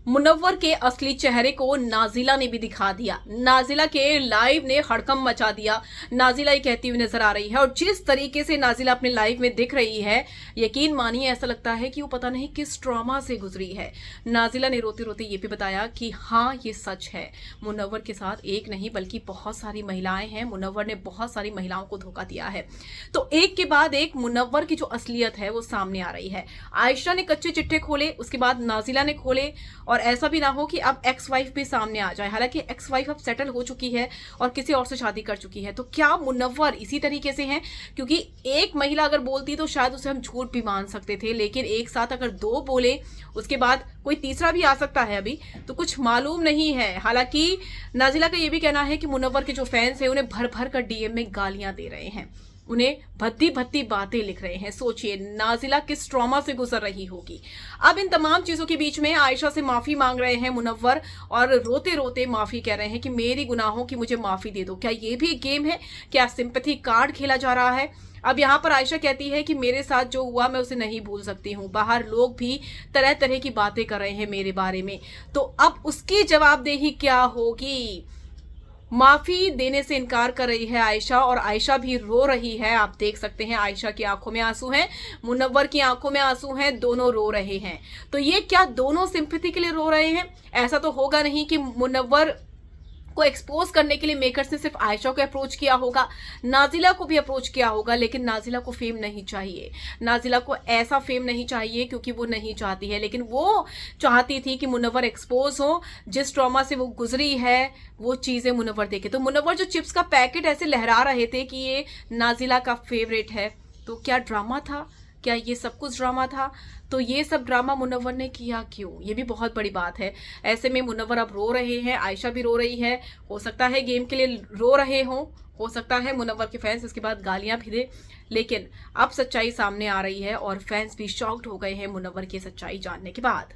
मुनव्वर के असली चेहरे को नाजिला ने भी दिखा दिया। नाजिला के लाइव ने हड़कंप मचा दिया। नाजिला ये कहती हुई नजर आ रही है और जिस तरीके से नाजिला अपने लाइव में दिख रही है, यकीन मानिए ऐसा लगता है कि वो पता नहीं किस ट्रॉमा से गुजरी है। नाजिला ने रोते रोते ये भी बताया कि हाँ ये सच है, मुनव्वर के साथ एक नहीं बल्कि बहुत सारी महिलाएं हैं। मुनव्वर ने बहुत सारी महिलाओं को धोखा दिया है। तो एक के बाद एक मुनव्वर की जो असलियत है वो सामने आ रही है। आयशा ने कच्चे चिट्ठे खोले, उसके बाद नाजिला ने खोले और ऐसा भी ना हो कि अब एक्स वाइफ भी सामने आ जाए। हालांकि एक्स वाइफ अब सेटल हो चुकी है और किसी और से शादी कर चुकी है। तो क्या मुनव्वर इसी तरीके से हैं? क्योंकि एक महिला अगर बोलती तो शायद उसे हम झूठ भी मान सकते थे, लेकिन एक साथ अगर दो बोले उसके बाद कोई तीसरा भी आ सकता है, अभी तो कुछ मालूम नहीं है। हालांकि नाजिला का यह भी कहना है कि मुनव्वर के जो फैंस हैं उन्हें भर भर कर डीएम में गालियां दे रहे हैं, उन्हें भद्दी भद्दी बातें लिख रहे हैं। सोचिए नाजिला किस ट्रॉमा से गुजर रही होगी। अब इन तमाम चीजों के बीच में आयशा से माफी मांग रहे हैं मुनव्वर और रोते रोते माफी कह रहे हैं कि मेरी गुनाहों की मुझे माफी दे दो। क्या ये भी एक गेम है? क्या सिंपैथी कार्ड खेला जा रहा है? अब यहाँ पर आयशा कहती है कि मेरे साथ जो हुआ मैं उसे नहीं भूल सकती हूँ। बाहर लोग भी तरह तरह की बातें कर रहे हैं मेरे बारे में, तो अब उसकी जवाबदेही क्या होगी? माफी देने से इनकार कर रही है आयशा और आयशा भी रो रही है। आप देख सकते हैं आयशा की आंखों में आंसू हैं, मुनव्वर की आंखों में आंसू हैं, दोनों रो रहे हैं। तो ये क्या दोनों सिंपैथी के लिए रो रहे हैं? ऐसा तो होगा नहीं कि मुनव्वर को एक्सपोज करने के लिए मेकर्स ने सिर्फ आयशा को अप्रोच किया होगा, नाजिला को भी अप्रोच किया होगा। लेकिन नाजिला को फेम नहीं चाहिए, नाजिला को ऐसा फेम नहीं चाहिए क्योंकि वो नहीं चाहती है, लेकिन वो चाहती थी कि मुनव्वर एक्सपोज हो। जिस ट्रॉमा से वो गुजरी है वो चीजें मुनव्वर देखे। तो मुनव्वर जो चिप्स का पैकेट ऐसे लहरा रहे थे कि ये नाजिला का फेवरेट है, तो क्या ड्रामा था? क्या ये सब कुछ ड्रामा था? तो ये सब ड्रामा मुनव्वर ने किया क्यों? ये भी बहुत बड़ी बात है। ऐसे में मुनव्वर अब रो रहे हैं, आयशा भी रो रही है। हो सकता है गेम के लिए रो रहे हो सकता है मुनव्वर के फैंस इसके बाद गालियां भी दे, लेकिन अब सच्चाई सामने आ रही है और फैंस भी शॉक्ड हो गए हैं मुनव्वर की सच्चाई जानने के बाद।